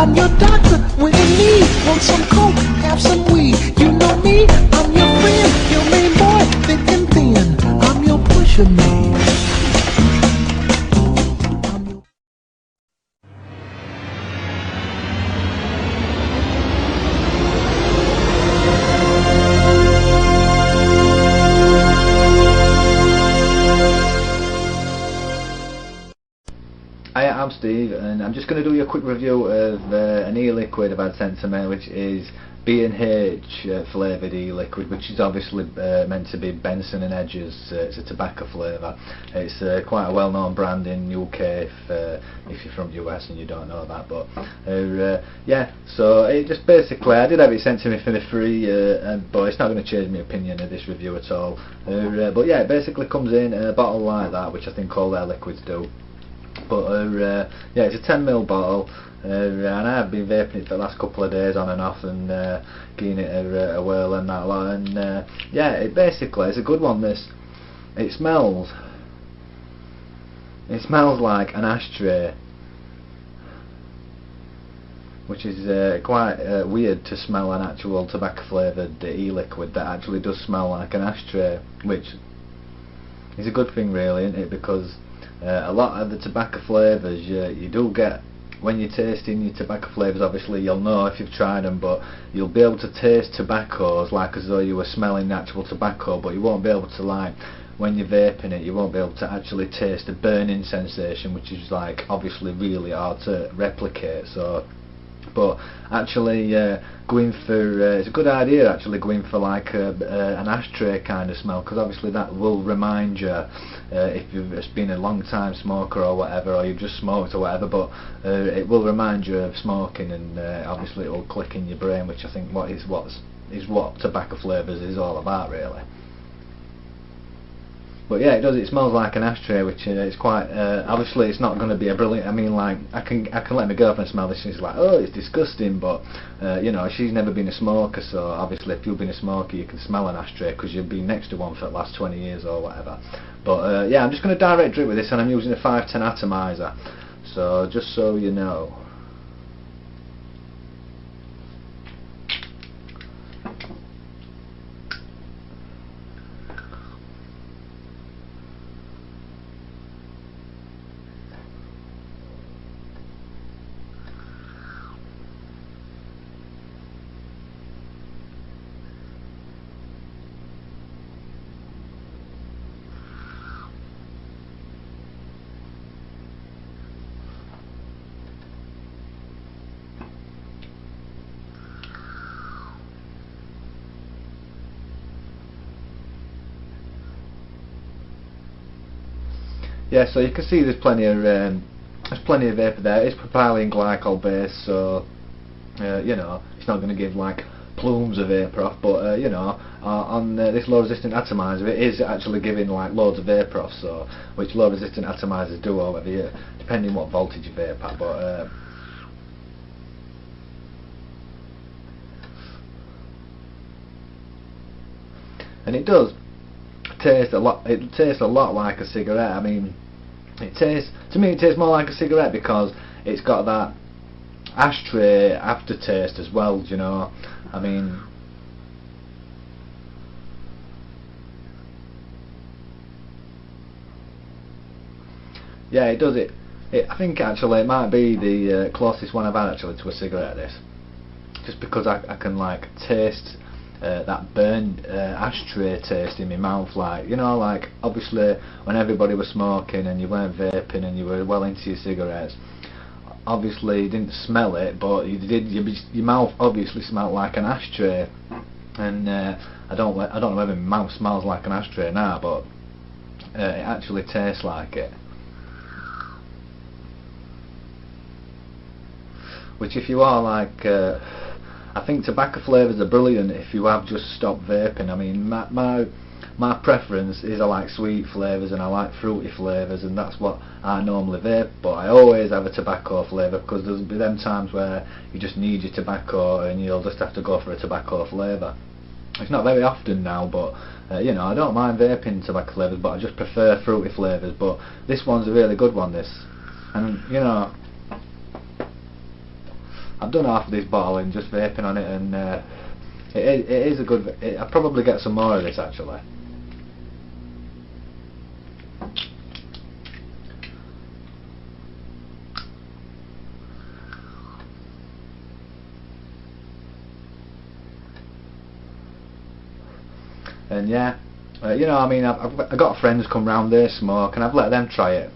I'm your doctor when you need. Want some coke, have some weed. You know me, I'm your friend, your main boy, thick and thin. I'm your pusher man. Hi, I'm Steve, and I'm just going to do you a quick review of an e-liquid I've had sent to me, which is B&H flavoured e-liquid, which is obviously meant to be Benson and Hedges. It's a tobacco flavour. It's quite a well-known brand in UK if you're from US and you don't know that. But yeah, so it just basically, I did have it sent to me for free, but it's not going to change my opinion of this review at all. But yeah, it basically comes in a bottle like that, which I think all their liquids do. But yeah, it's a 10ml bottle, and I've been vaping it for the last couple of days on and off, and giving it a whirl and that lot. And yeah, it basically it's a good one. It smells like an ashtray, which is quite weird to smell an actual tobacco flavoured e-liquid that actually does smell like an ashtray, which is a good thing really, isn't it? Because a lot of the tobacco flavours you do get, when you're tasting your tobacco flavours, obviously you'll know if you've tried them, but you'll be able to taste tobaccos like as though you were smelling the actual tobacco, but you won't be able to, like, when you're vaping it, you won't be able to actually taste the burning sensation, which is like obviously really hard to replicate. So but actually going for it's a good idea actually going for like an ashtray kind of smell, because obviously that will remind you if you've been a long time smoker or whatever, or you've just smoked or whatever, but it will remind you of smoking, and obviously it will click in your brain, which I think is what tobacco flavours is all about really. But yeah, it smells like an ashtray, which is quite, obviously it's not going to be a brilliant, I mean, like, I can let my girlfriend smell this and she's like, oh, it's disgusting, but, you know, she's never been a smoker, so obviously if you've been a smoker you can smell an ashtray because you've been next to one for the last 20 years or whatever. But yeah, I'm just going to direct drip with this, and I'm using a 510 atomizer, so just so you know. Yeah, so you can see there's plenty of vapor there. It's propylene glycol based, so you know, it's not going to give like plumes of vapor off, but you know, on this low resistant atomizer it is actually giving like loads of vapor off, so which low resistant atomizers do over here, depending what voltage you vape at. But and it does taste a lot. It tastes a lot like a cigarette. I mean, to me it tastes more like a cigarette because it's got that ashtray aftertaste as well. Do you know? I mean, yeah, it does. I think actually it might be the closest one I've had actually to a cigarette. This, just because I can like taste that burnt ashtray taste in my mouth, like, you know, like obviously when everybody was smoking and you weren't vaping and you were well into your cigarettes, obviously you didn't smell it, but your mouth obviously smelled like an ashtray, and I don't know whether my mouth smells like an ashtray now, but it actually tastes like it. Which, if you are like I think tobacco flavours are brilliant if you have just stopped vaping. I mean, my preference is I like sweet flavours and I like fruity flavours, and that's what I normally vape, but I always have a tobacco flavour because there'll be them times where you just need your tobacco and you'll just have to go for a tobacco flavour. It's not very often now, but you know, I don't mind vaping tobacco flavours, but I just prefer fruity flavours. But this one's a really good one, this, and you know, I've done half of this bottle and just vaping on it, and it is a good. I'll probably get some more of this actually. And yeah, you know, I mean, I've got friends come round, they smoke, and I've let them try it.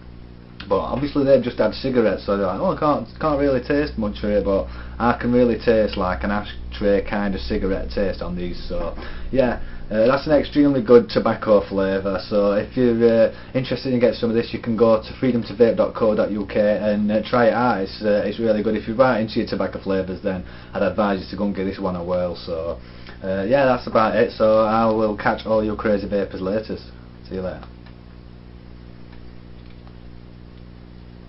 But obviously they've just had cigarettes, so they're like, oh, I can't really taste much of it, but I can really taste like an ashtray kind of cigarette taste on these. So yeah, that's an extremely good tobacco flavour. So if you're interested in getting some of this, you can go to freedom2vape.co.uk and try it out. It's really good. If you're right into your tobacco flavours, then I'd advise you to go and give this one a whirl. So yeah, that's about it. So I will catch all you crazy vapors later. See you later.